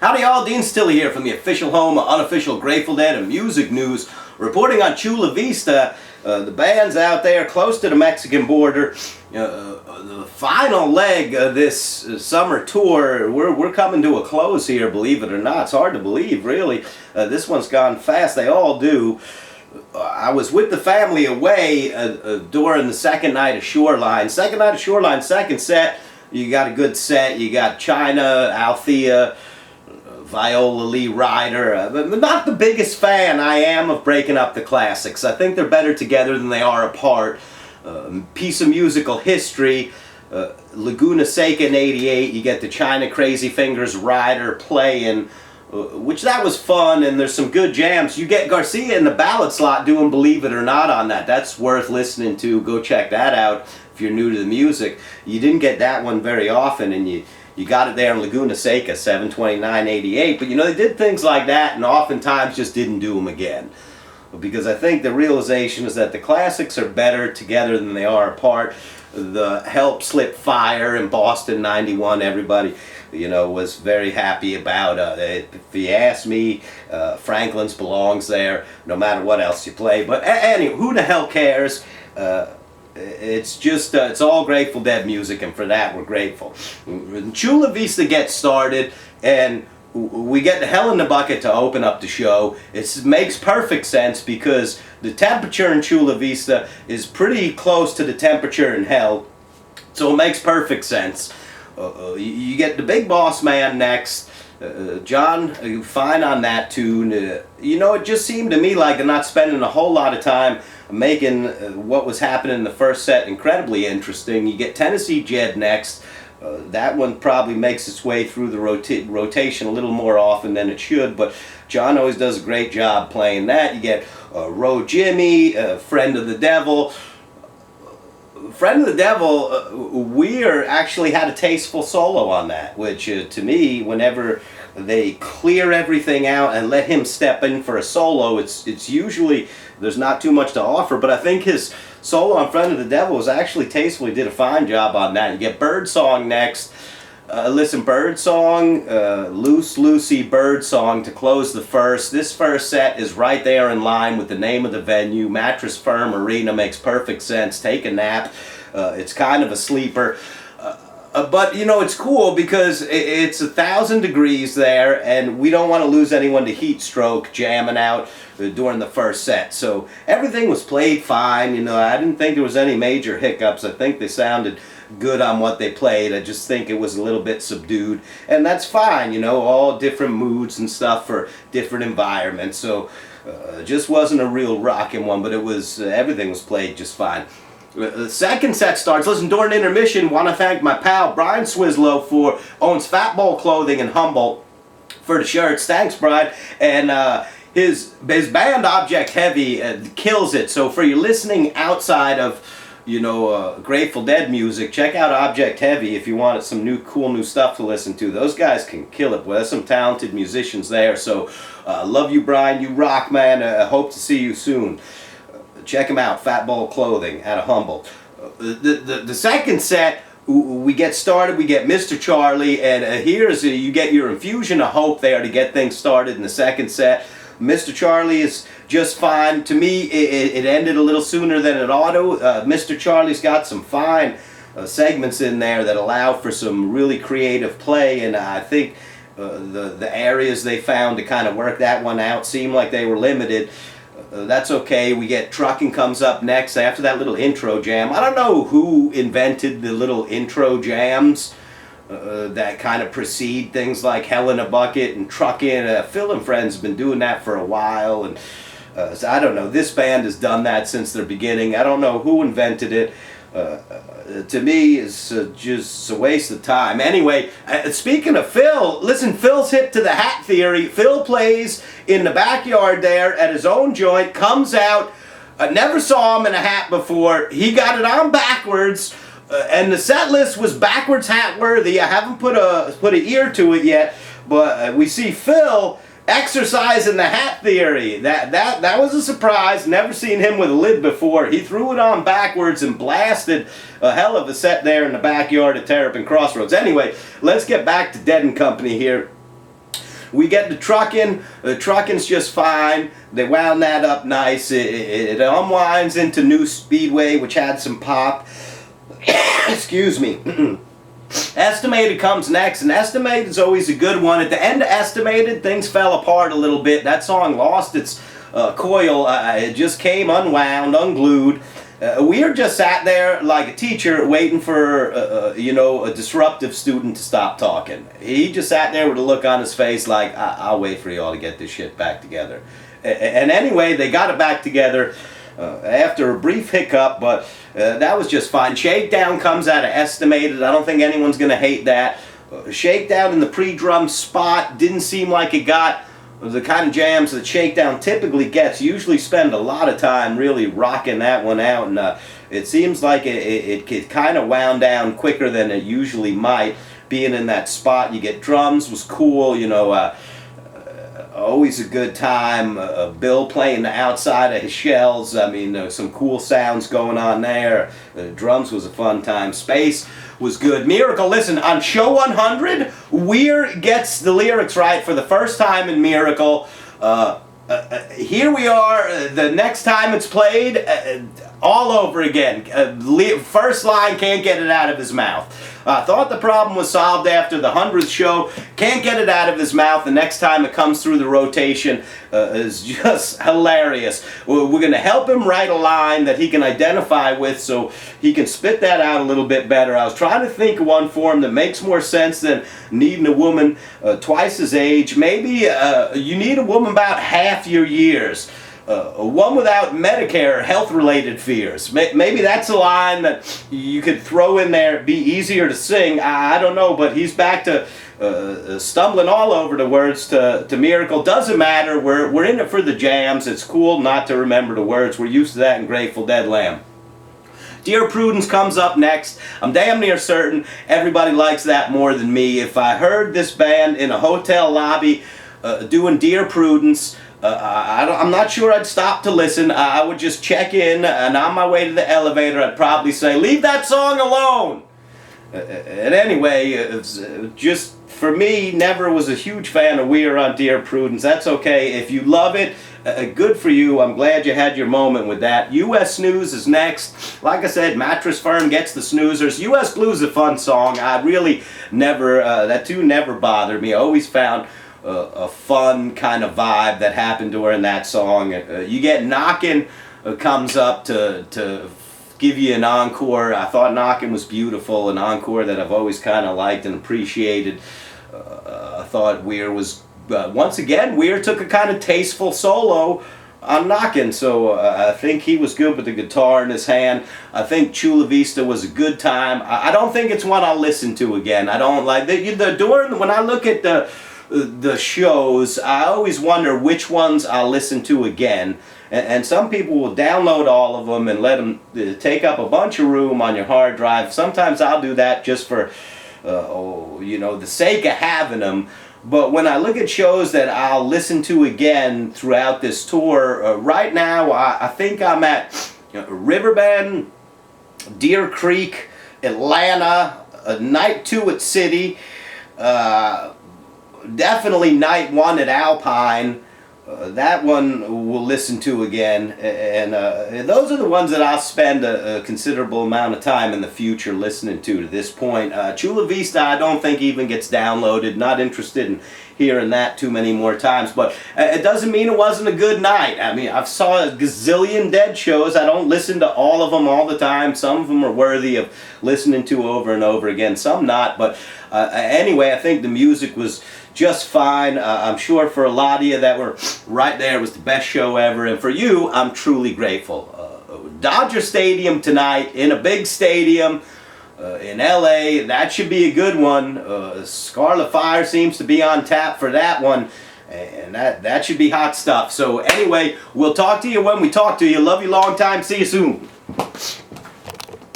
Howdy y'all, Dean Stilly here from the official home of unofficial Grateful Dead and music news, reporting on Chula Vista. The band's out there close to the Mexican border. The final leg of this summer tour, we're coming to a close here, believe it or not. It's hard to believe, really. This one's gone fast, they all do. I was with the family away during the second night of Shoreline. Second set, you got a good set. You got China, Althea, Viola Lee Ryder. But not the biggest fan I am of breaking up the classics. I think they're better together than they are apart. Piece of musical history. Laguna Seca in '88, you get the China Crazy Fingers Ryder playing, which that was fun, and there's some good jams. You get Garcia in the ballad slot doing Believe It or Not on that. That's worth listening to. Go check that out if you're new to the music. You didn't get that one very often, and you got it there in Laguna Seca, 7/29/88. But you know, they did things like that and oftentimes just didn't do them again. Because I think the realization is that the classics are better together than they are apart. The Help Slip Fire in Boston '91, everybody, you know, was very happy about. If you ask me, Franklin's belongs there, no matter what else you play. But anyway, who the hell cares? It's just, it's all Grateful Dead music, and for that we're grateful. Chula Vista gets started, and we get the Hell in the Bucket to open up the show. It makes perfect sense because the temperature in Chula Vista is pretty close to the temperature in Hell, so it makes perfect sense. You get the Big Boss Man next. John, fine on that tune. You know, it just seemed to me like they're not spending a whole lot of time making what was happening in the first set incredibly interesting. You get Tennessee Jed next. That one probably makes its way through the rotation a little more often than it should, but John always does a great job playing that. You get Ro Jimmy, Friend of the Devil. Friend of the Devil, Weir actually had a tasteful solo on that, which to me, whenever they clear everything out and let him step in for a solo, it's usually, there's not too much to offer, but I think his solo on Friend of the Devil was actually tasteful. He did a fine job on that. You get Birdsong next. Listen, Birdsong, Loose Lucy Birdsong to close the first. This first set is right there in line with the name of the venue. Mattress Firm Arena makes perfect sense. Take a nap. It's kind of a sleeper. But, you know, it's cool because it's 1,000 degrees there, and we don't want to lose anyone to heat stroke jamming out during the first set. So everything was played fine. You know, I didn't think there was any major hiccups. I think they sounded good on what they played. I just think it was a little bit subdued, and that's fine. You know, all different moods and stuff for different environments. So just wasn't a real rocking one, but it was everything was played just fine. The second set starts. Listen, during intermission, want to thank my pal Brian Swislow for owns Fat Ball Clothing in Humboldt for the shirts. Thanks, Brian. And his band Object Heavy kills it. So for you listening outside of, you know, Grateful Dead music, check out Object Heavy if you wanted some cool new stuff to listen to. Those guys can kill it. Well, there's some talented musicians there. So love you, Brian. You rock, man. Hope to see you soon. Check them out, Fat Ball Clothing out of Humboldt. The second set, we get started, we get Mr. Charlie, and here's, you get your infusion of hope there to get things started in the second set. Mr. Charlie is just fine. To me, it ended a little sooner than it ought to. Mr. Charlie's got some fine segments in there that allow for some really creative play, and I think the areas they found to kind of work that one out seemed like they were limited. That's okay. We get Truckin' comes up next after that little intro jam. I don't know who invented the little intro jams that kind of precede things like Hell in a Bucket and Truckin'. Phil and Friends have been doing that for a while, and so I don't know. This band has done that since their beginning. I don't know who invented it. To me, it's just a waste of time. Anyway, speaking of Phil, listen, Phil's hip to the hat theory. Phil plays in the backyard there at his own joint, comes out, never saw him in a hat before. He got it on backwards, and the set list was backwards hat worthy. I haven't put an ear to it yet, but we see Phil exercising the hat theory. That was a surprise. Never seen him with a lid before. He threw it on backwards and blasted a hell of a set there in the backyard at Terrapin Crossroads. Anyway, let's get back to Dead and Company here. We get the trucking. The trucking's just fine. They wound that up nice. It unwinds into New Speedway, which had some pop. Excuse me. Estimated comes next, and Estimated is always a good one. At the end of Estimated, things fell apart a little bit. That song lost its coil. It just came unwound, unglued. We're just sat there like a teacher waiting for, you know, a disruptive student to stop talking. He just sat there with a look on his face like, I'll wait for you all to get this shit back together. And anyway, they got it back together after a brief hiccup, but that was just fine. Shakedown comes out of Estimated. I don't think anyone's going to hate that. Shakedown in the pre-drum spot didn't seem like it got the kind of jams that Shakedown typically gets. Usually spend a lot of time really rocking that one out, and it seems like it kind of wound down quicker than it usually might. Being in that spot, you get drums was cool, you know, always a good time. Bill playing the outside of his shells. I mean, some cool sounds going on there. Drums was a fun time. Space was good. Miracle, listen, on show 100, Weir gets the lyrics right for the first time in Miracle. Here we are, the next time it's played, all over again. First line, can't get it out of his mouth. Thought the problem was solved after the 100th show. Can't get it out of his mouth. The next time it comes through the rotation is just hilarious. We're going to help him write a line that he can identify with so he can spit that out a little bit better. I was trying to think of one for him that makes more sense than needing a woman twice his age. Maybe you need a woman about half your years. One without Medicare health-related fears. Maybe that's a line that you could throw in there. It'd be easier to sing. I don't know, but he's back to stumbling all over the words to Miracle. Doesn't matter. We're in it for the jams. It's cool not to remember the words. We're used to that in Grateful Dead Lamb. Dear Prudence comes up next. I'm damn near certain everybody likes that more than me. If I heard this band in a hotel lobby doing Dear Prudence, I'm not sure I'd stop to listen. I would just check in, and on my way to the elevator, I'd probably say, leave that song alone! And anyway, just for me, never was a huge fan of Weir on Dear Prudence. That's okay. If you love it, good for you. I'm glad you had your moment with that. U.S. Snooze is next. Like I said, Mattress Firm gets the snoozers. U.S. Blues is a fun song. I really never, that tune never bothered me. I always found a fun kind of vibe that happened during that song. You get Knockin' comes up to give you an encore. I thought Knockin' was beautiful, an encore that I've always kind of liked and appreciated. I thought Weir was, once again, Weir took a kind of tasteful solo on Knockin', so I think he was good with the guitar in his hand. I think Chula Vista was a good time. I don't think it's one I'll listen to again. I don't like, when I look at the shows, I always wonder which ones I'll listen to again, and some people will download all of them and let them take up a bunch of room on your hard drive. Sometimes I'll do that just for you know, the sake of having them. But when I look at shows that I'll listen to again throughout this tour, right now I think I'm at Riverbend, Deer Creek, Atlanta, night 2 at City, definitely night 1 at Alpine. That one we'll listen to again, and those are the ones that I'll spend a considerable amount of time in the future listening to this point. Chula Vista I don't think even gets downloaded. Not interested in hearing that too many more times, but it doesn't mean it wasn't a good night. I mean, I've saw a gazillion Dead shows. I don't listen to all of them all the time. Some of them are worthy of listening to over and over again, some not, but anyway, I think the music was just fine. I'm sure for a lot of you that were right there, it was the best show ever, and for you, I'm truly grateful. Dodger Stadium tonight, in a big stadium in LA, that should be a good one. Scarlet Fire seems to be on tap for that one, and that should be hot stuff. So anyway, we'll talk to you when we talk to you. Love you long time. See you soon.